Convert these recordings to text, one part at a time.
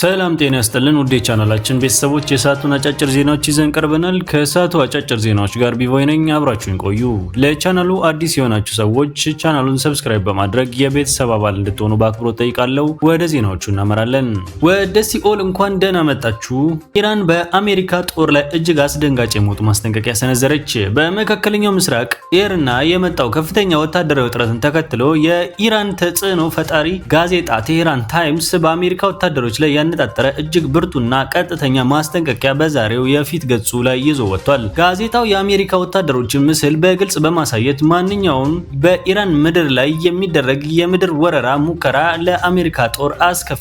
ሰላም ጤና ይስጥልን ውድ የቻናላችን ቤተሰቦች የሰዓቱን አጫጭር ዜናዎች ይዘን ቀርበናል። ከሰዓቱ አጫጭር ዜናዎች ጋር ቢቮይ ነኝ፣ አብራችሁን ቆዩ። ለቻናሉ አዲስ የሆናችሁ ሰዎች ቻናሉን ሰብስክራይብ በማድረግ የቤተሰብ አባል እንድትሆኑ በአክብሮት ጠይቃለሁ። ወደ ዜናዎቹ እናመራለን። ወደ ሲኦል እንኳን ደህና መጣችሁ። ኢራን በአሜሪካ ጦር ላይ እጅግ አስደንጋጭ የሞት ማስጠንቀቂያ ሰነዘረች። በመካከለኛው ምስራቅ ኢራንና የመጣው ከፍተኛ ወታደራዊ ውጥረትን ተከትሎ የኢራን ተጽዕኖ ፈጣሪ ጋዜጣ ቴህራን ታይምስ በአሜሪካ ወታደሮች ላይ ያነጣጠረ እጅግ ብርቱና ቀጥተኛ ማስጠንቀቂያ በዛሬው የፊት ገጹ ላይ ይዞ ወጥቷል። ጋዜጣው የአሜሪካ ወታደሮችን ምስል በግልጽ በማሳየት ማንኛውም በኢራን ምድር ላይ የሚደረግ የምድር ወረራ ሙከራ ለአሜሪካ ጦር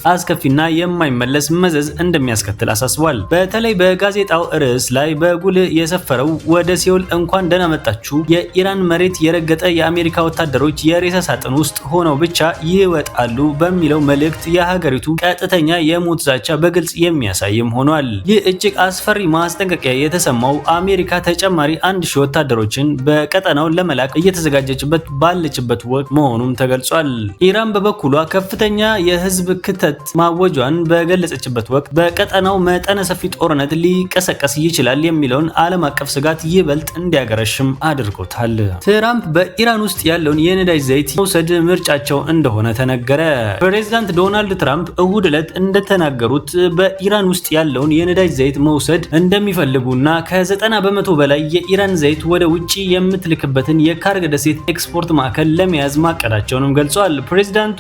አስከፊና የማይመለስ መዘዝ እንደሚያስከትል አሳስቧል። በተለይ በጋዜጣው ርዕስ ላይ በጉልህ የሰፈረው ወደ ሲኦል እንኳን ደህና መጣችሁ፣ የኢራን መሬት የረገጠ የአሜሪካ ወታደሮች የሬሳ ሳጥን ውስጥ ሆነው ብቻ ይወጣሉ በሚለው መልእክት የሀገሪቱ ቀጥተኛ የሞት ዛቻ በግልጽ የሚያሳይም ሆኗል። ይህ እጅግ አስፈሪ ማስጠንቀቂያ የተሰማው አሜሪካ ተጨማሪ 1000 ወታደሮችን በቀጠናው ለመላክ እየተዘጋጀችበት ባለችበት ወቅት መሆኑም ተገልጿል። ኢራን በበኩሏ ከፍተኛ የህዝብ ክተት ማወጇን በገለጸችበት ወቅት በቀጠናው መጠነ ሰፊ ጦርነት ሊቀሰቀስ ይችላል የሚለውን ዓለም አቀፍ ስጋት ይበልጥ እንዲያገረሽም አድርጎታል። ትራምፕ በኢራን ውስጥ ያለውን የነዳጅ ዘይት መውሰድ ምርጫቸው እንደሆነ ተነገረ። ፕሬዚዳንት ዶናልድ ትራምፕ እሁድ ዕለት እንደተናገሩት በኢራን ውስጥ ያለውን የነዳጅ ዘይት መውሰድ እንደሚፈልጉና ከ90 በመቶ በላይ የኢራን ዘይት ወደ ውጪ የምትልክበትን የካርግ ደሴት ኤክስፖርት ማዕከል ለመያዝ ማቀዳቸውንም ገልጿል። ፕሬዚዳንቱ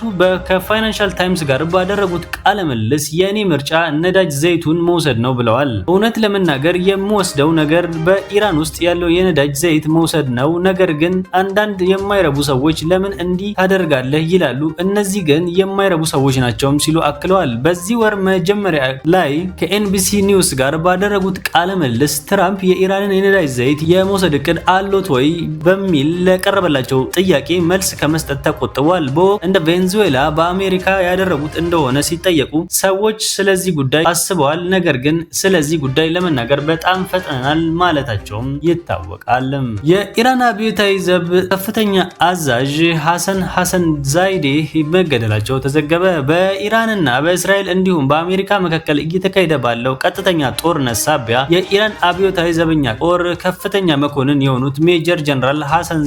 ከፋይናንሻል ታይምስ ጋር ባደረጉት ቃለ ምልልስ የኔ ምርጫ ነዳጅ ዘይቱን መውሰድ ነው ብለዋል። እውነት ለመናገር የምወስደው ነገር በኢራን ውስጥ ያለው የነዳጅ ዘይት መውሰድ ነው። ነገር ግን አንዳንድ የማይረቡ ሰዎች ለምን እንዲህ ታደርጋለህ ይላሉ። እነዚህ ግን የማይረቡ ሰዎች ናቸውም ሲሉ አክለዋል። በዚህ ወር መጀመሪያ ላይ ከኤንቢሲ ኒውስ ጋር ባደረጉት ቃለ ምልልስ ትራምፕ የኢራንን የነዳጅ ዘይት የመውሰድ እቅድ አሎት ወይ በሚል ለቀረበላቸው ጥያቄ መልስ ከመስጠት ተቆጥበዋል። በወቅቱ እንደ ቬንዙዌላ በአሜሪካ ያደረጉት እንደሆነ ሲጠየቁ ሰዎች ስለዚህ ጉዳይ አስበዋል፣ ነገር ግን ስለዚህ ጉዳይ ለመናገር በጣም ፈጥነናል ማለታቸውም ይታወቃል። የኢራን አብዮታዊ ዘብ ከፍተኛ አዛዥ ሐሰን ዛይዴ መገደላቸው ተዘገበ። በኢራንና በእስራኤል እንዲሁም በአሜሪካ መካከል እየተካሄደ ባለው ቀጥተኛ ጦርነት ሳቢያ የኢራን አብዮታዊ ዘበኛ ጦር ከፍተኛ መኮንን የሆኑት ሜጀር ጀነራል ሐሰን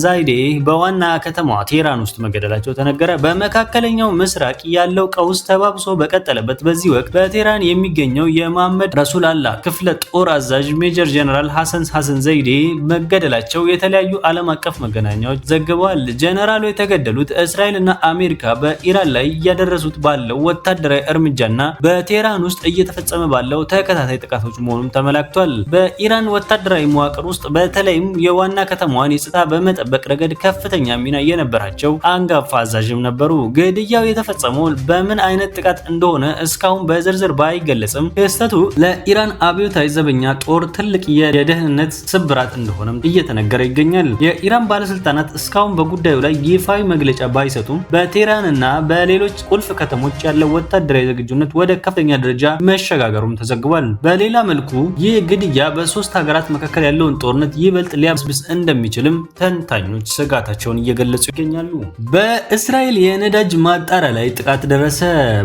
ዛይዴ በዋና ከተማዋ ቴህራን ውስጥ መገደላቸው ተነገረ። በመካከለኛው ምስራቅ ያለው ቀውስ ተባብሶ በቀጠለበት በዚህ ወቅት በቴህራን የሚገኘው የመሐመድ ረሱል አላህ ክፍለ ጦር አዛዥ ሜጀር ጀነራል ሐሰን ዛይዴ መገደላቸው የተለያዩ ዓለም አቀፍ መገናኛዎች ዘግበዋል። ጀነራሉ የተገደሉት እስራኤልና አሜሪካ በኢራን ላይ እያደረሱት ባለው ወታደራዊ እርምጃና በቴህራን ውስጥ እየተፈጸመ ባለው ተከታታይ ጥቃቶች መሆኑን ተመላክቷል። በኢራን ወታደራዊ መዋቅር ውስጥ በተለይም የዋና ከተማዋን የጸጥታ በመጠበቅ ረገድ ከፍተኛ ሚና የነበራቸው አንጋፋ አዛዥም ነበሩ። ግድያው የተፈጸመው በምን አይነት ጥቃት እንደሆነ እስካሁን በዝርዝር ባይገለጽም ክስተቱ ለኢራን አብዮታዊ ዘበኛ ጦር ትልቅ የደህንነት ስብራት እንደሆነም እየተነገረ ይገኛል። የኢራን ባለስልጣናት እስካሁን በጉዳዩ ላይ ይፋዊ መግለጫ ባይሰጡም በቴህራንና በሌሎች ቁልፍ ከተሞች ያለው ወታደራዊ ዝግጁነት ወደ ከፍተኛ ደረጃ መሸጋገሩም ተዘግቧል። በሌላ መልኩ ይህ ግድያ በሶስት ሀገራት መካከል ያለውን ጦርነት ይበልጥ ሊያብስብስ እንደሚችልም ተንታኞች ስጋታቸውን እየገለጹ ይገኛሉ። በእስራኤል የነዳጅ ማጣሪያ ላይ ጥቃት ደረሰ።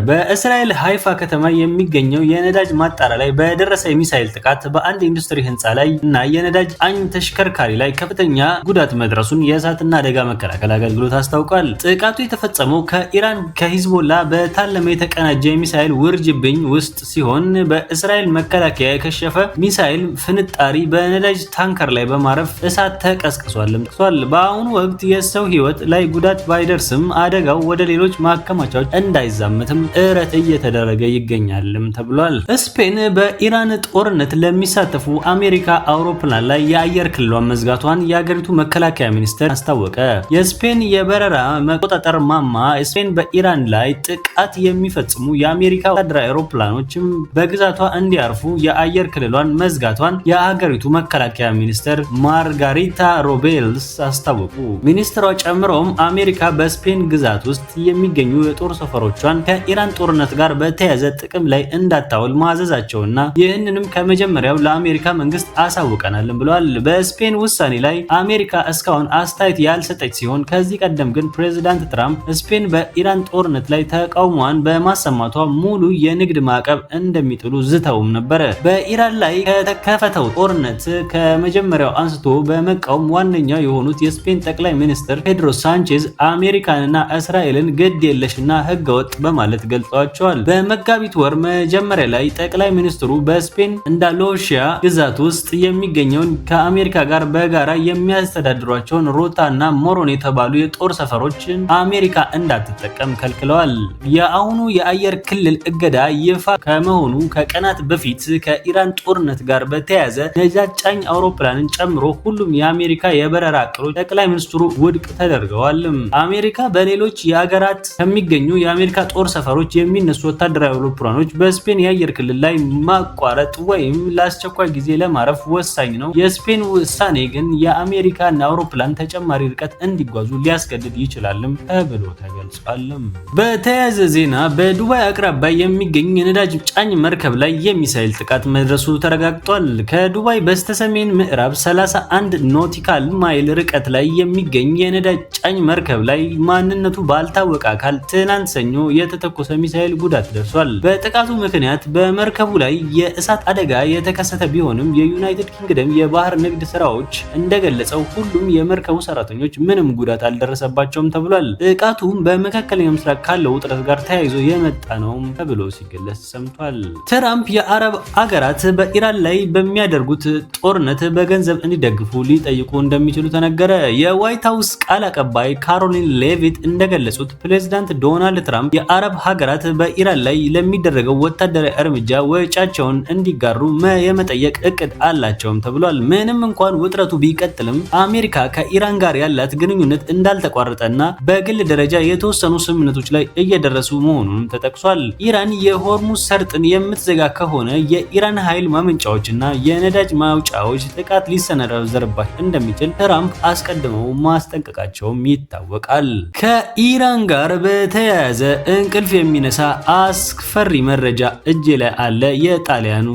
በእስራኤል ሃይፋ ከተማ የሚገኘው የነዳጅ ማጣሪያ ላይ በደረሰ የሚሳኤል ጥቃት በአንድ ኢንዱስትሪ ህንፃ ላይ እና የነዳጅ አኝ ተሽከርካሪ ላይ ከፍተኛ ጉዳት መድረሱን የእሳትና አደጋ መከላከል አገልግሎት አስታውቋል። ጥቃቱ የተፈጸመው ከኢራን ከሂዝቦላ በታለመ የተቀናጀ የሚሳኤል ውርጅብኝ ውስጥ ሲሆን በእስራኤል መከላከያ የከሸፈ ሚሳኤል ፍንጣሪ በነዳጅ ታንከር ላይ በማረፍ እሳት ተቀስቅሷልም ተብሏል። በአሁኑ ወቅት የሰው ህይወት ላይ ጉዳት ባይደርስም አደጋው ወደ ሌሎች ማከማቻዎች እንዳይዛመትም ጥረት እየተደረገ ይገኛልም ተብሏል። ስፔን በኢራን ጦርነት ለሚሳተፉ አሜሪካ አውሮፕላን ላይ የአየር ክልሏን መዝጋቷን የሀገሪቱ መከላከያ ሚኒስቴር አስታወቀ። የስፔን የበረራ መቆጣጠር ማማ ስፔን በኢራን ላይ ጥቃት የሚፈጽሙ የአሜሪካ ወታደራዊ አውሮፕላኖችም በግዛቷ እንዲያርፉ የአየር ክልሏን መዝጋቷን የሀገሪቱ መከላከያ ሚኒስትር ማርጋሪታ ሮቤልስ አስታወቁ። ሚኒስትሯ ጨምሮም አሜሪካ በስፔን ግዛት ውስጥ የሚገኙ የጦር ሰፈሮቿን ከኢራን ጦርነት ጋር በተያያዘ ጥቅም ላይ እንዳታውል ማዘዛቸውና ይህንንም ከመጀመሪያው ለአሜሪካ መንግስት አሳውቀናልም ብለዋል። በስፔን ውሳኔ ላይ አሜሪካ እስካሁን አስተያየት ያልሰጠች ሲሆን ከዚህ ቀደም ግን ፕሬዚዳንት ትራምፕ ስፔን በኢራን ጦርነት ላይ ተቃውሟን በማሰማቷ ሙሉ የንግድ ማዕቀብ እንደሚጥሉ ዝተውም ነበር። በኢራን ላይ ከተከፈተው ጦርነት ከመጀመሪያው አንስቶ በመቃወም ዋነኛ የሆኑት የስፔን ጠቅላይ ሚኒስትር ፔድሮ ሳንቼዝ አሜሪካንና እስራኤልን ግድ የለሽና ህገወጥ በማለት ገልጸዋቸዋል። በመጋቢት ወር መጀመሪያ ላይ ጠቅላይ ሚኒስትሩ በስፔን አንዳሉሺያ ግዛት ውስጥ የሚገኘውን ከአሜሪካ ጋር በጋራ የሚያስተዳድሯቸውን ሮታ እና ሞሮን የተባሉ የጦር ሰፈሮችን አሜሪካ እንዳትጠቀም ከልክለዋል። የአሁኑ የአየር ክልል እገዳ ይፋ ከመሆኑ ከቀናት በፊት ከኢራን ጦርነት ጋር በተያያዘ ነዳጅ ጫኝ አውሮፕላንን ጨምሮ ሁሉም የአሜሪካ የበረራ እቅዶች ጠቅላይ ሚኒስትሩ ውድቅ ተደርገዋል። አሜሪካ በሌሎች የሀገራት ከሚገኙ የአሜሪካ ጦር ሰፈሮች የሚነሱ ወታደራዊ አውሮፕላኖች በስፔን የአየር ክልል ላይ ማቋረጥ ወይም ለአስቸኳይ ጊዜ ለማረፍ ወሳኝ ነው። የስፔን ውሳኔ ግን የአሜሪካን አውሮፕላን ተጨማሪ ርቀት እንዲጓዙ ሊያስገድድ ይችላልም ተብሎ ተገልጿል። በተያያዘ ዜና በዱባይ አቅራቢያ የሚገኝ የነዳጅ ጫኝ መርከብ ላይ የሚሳኤል ጥቃት መድረሱ ተረጋግጧል። ከዱባይ በስተሰሜን ምዕራብ 31 ኖቲካል ማይል ርቀት ላይ የሚገኝ የነዳጅ ጫኝ መርከብ ላይ ማንነቱ ባልታወቀ አካል ትናንት ሰኞ የተተኮሰ ሚሳኤል ጉዳት ደርሷል። በጥቃቱ ምክንያት በመርከቡ ላይ የእሳት አደጋ የተከሰተ ቢሆንም የዩናይትድ ኪንግደም የባህር ንግድ ስራዎች እንደገለጸው ሁሉም የመርከቡ ሰራተኞች ምንም ጉዳት አልደረሰባቸውም ተብሏል። ጥቃቱ በመካከለኛው ምስራቅ ካለው ውጥረት ጋር ተያይዞ የመጣ ነው ተብሎ ሲገለጽ ሰምቷል። ትራምፕ የአረብ አገራት በኢራን ላይ በሚያደርጉት ጦርነት በገንዘብ እንዲደግፉ ሊጠይቁ እንደሚችሉ ተነገረ። የዋይት ሃውስ ቃል አቀባይ ካሮሊን ሌቪት እንደገለጹት ፕሬዝዳንት ዶናልድ ትራምፕ የአረብ ሀገራት በኢራን ላይ ለሚደረገው ወታደራዊ እርምጃ ወጪያቸውን እንዲጋሩ የመጠየቅ እቅድ አላቸውም ተብሏል። ምንም እንኳን ውጥረቱ ቢቀጥልም አሜሪካ ከኢራን ጋር ያላት ግንኙነት እንዳልተቋረጠና በግል ደረጃ የተወሰኑ ስምምነቶች ላይ እየደረሱ መሆኑንም ተጠቅሷል። ኢራን የሆርሙዝ ሰርጥን የምትዘጋ ከሆነ የኢራን ኃይል ማመንጫዎችና የነዳጅ ማውጫዎች ጥቃት ሊሰነዘርባቸው እንደሚችል ትራምፕ አስቀድመው ማስጠንቀቃቸውም ይታወቃል። ከኢራን ጋር በተያያዘ እንቅልፍ የሚነሳ አስፈሪ መረጃ እጄ ላይ አለ። የጣሊያኑ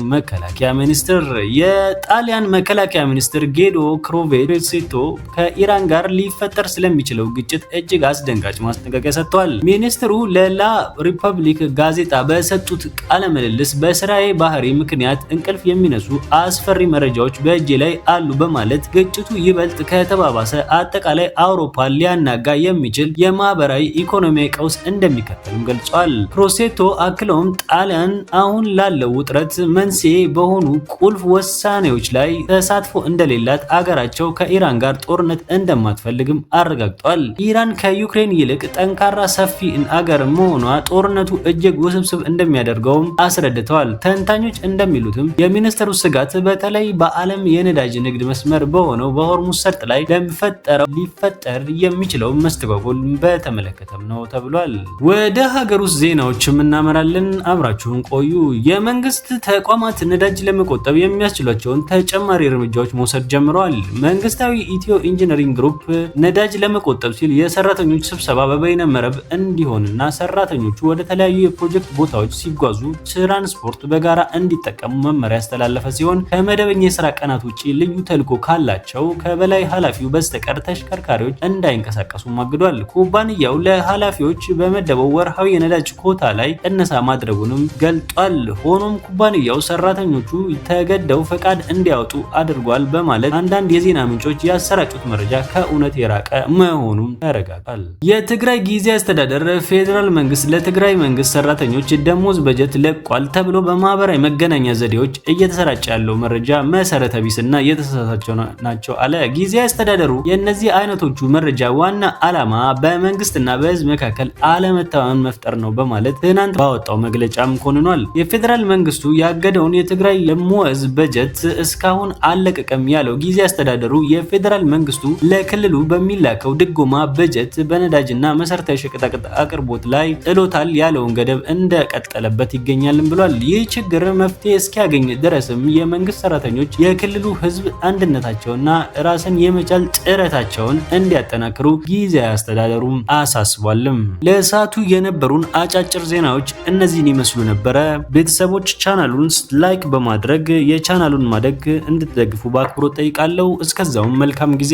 መከላከያ ሚኒስትር ጌዶ ክሮቬሴቶ ከኢራን ጋር ሊፈጠር ስለሚችለው ግጭት እጅግ አስደንጋጭ ማስጠንቀቂያ ሰጥተዋል። ሚኒስትሩ ለላ ሪፐብሊክ ጋዜጣ በሰጡት ቃለ ምልልስ በስራዬ ባህሪ ምክንያት እንቅልፍ የሚነሱ አስፈሪ መረጃዎች በእጄ ላይ አሉ በማለት ግጭቱ ይበልጥ ከተባባሰ አጠቃላይ አውሮፓ ሊያናጋ የሚችል የማህበራዊ ኢኮኖሚያዊ ቀውስ እንደሚከተልም ገልጿል። ክሮሴቶ አክለውም ጣሊያን አሁን ላለው ውጥረት መንስኤ በሆኑ ቁልፍ ውሳኔዎች ላይ ተሳትፎ እንደሌላት አገራቸው ከኢራን ጋር ጦርነት እንደማትፈልግም አረጋግጧል። ኢራን ከዩክሬን ይልቅ ጠንካራ ሰፊ አገር መሆኗ ጦርነቱ እጅግ ውስብስብ እንደሚያደርገውም አስረድተዋል። ተንታኞች እንደሚሉትም የሚኒስትሩ ስጋት በተለይ በዓለም የነዳጅ ንግድ መስመር በሆነው በሆርሙዝ ሰርጥ ላይ ሊፈጠር የሚችለው መስተጓጎል በተመለከተም ነው ተብሏል። ወደ ሀገር ውስጥ ዜናዎችም እናመራለን። አብራችሁን ቆዩ። የመንግስት ተቋማት ነዳጅ ለመቆጠብ የሚያስችሏቸውን ተጨማሪ እርምጃዎች መውሰድ ጀምረዋል። መንግስታዊ ኢትዮ ኢንጂነሪንግ ግሩፕ ነዳጅ ለመቆጠብ ሲል የሰራተኞች ስብሰባ በበይነ መረብ እንዲሆንና ሰራተኞቹ ወደ ተለያዩ የፕሮጀክት ቦታዎች ሲጓዙ ትራንስፖርት በጋራ እንዲጠቀሙ መመሪያ ያስተላለፈ ሲሆን ከመደበኛ የስራ ቀናት ውጪ ልዩ ተልዕኮ ካላቸው ከበላይ ኃላፊው በስተቀር ተሽከርካሪዎች እንዳይንቀሳቀሱ አግዷል። ኩባንያው ለኃላፊዎች በመደበው ወርሃዊ የነዳጅ ኮታ ላይ ቅነሳ ማድረጉንም ገልጧል። ሆኖም ኩባንያው ሰራተኞቹ ተገደው ፈቃድ እንዲያወጡ አድርጓል በማለት አንዳንድ የዜና ምንጮች ያሰራጩት መረጃ ከእውነት የራቀ መሆኑን ተረጋግጧል። የትግራይ ጊዜያዊ አስተዳደር ፌዴራል መንግስት ለትግራይ መንግስት ሰራተኞች ደሞዝ በጀት ለቋል ተብሎ በማህበራዊ መገናኛ ዘዴዎች እየተሰራጨ ያለው መረጃ መሰረተ ቢስና የተሳሳተ ናቸው አለ። ጊዜያዊ አስተዳደሩ የእነዚህ አይነቶቹ መረጃ ዋና ዓላማ በመንግስትና በህዝብ መካከል አለመተማመን መፍጠር ነው በማለት ትናንት ባወጣው መግለጫም ኮንኗል። የፌዴራል መንግስቱ ያገደውን የትግራይ ደሞዝ በጀት እስካሁን አለቀቀም ያለው ጊዜያዊ አስተዳደሩ የፌዴራል መንግስቱ ለክልሉ በሚላከው ድጎማ በጀት በነዳጅና መሰረታዊ ሸቀጣሸቀጥ አቅርቦት ላይ ጥሎታል ያለውን ገደብ እንደቀጠለበት ይገኛልም ብሏል። ይህ ችግር መፍትሄ እስኪያገኝ ድረስም የመንግስት ሰራተኞች የክልሉ ህዝብ አንድነታቸውና ራስን የመቻል ጥረታቸውን እንዲያጠናክሩ ጊዜያዊ አስተዳደሩ አሳስቧልም። ለሰዓቱ የነበሩን አጫጭር ዜናዎች እነዚህን ይመስሉ ነበረ። ቤተሰቦች ቻናሉን ላይክ በማድረግ የቻናሉን ማደግ እንድትደግፉ በአክብሮት ጠይቃለሁ። እስከዛውም መልካም ጊዜ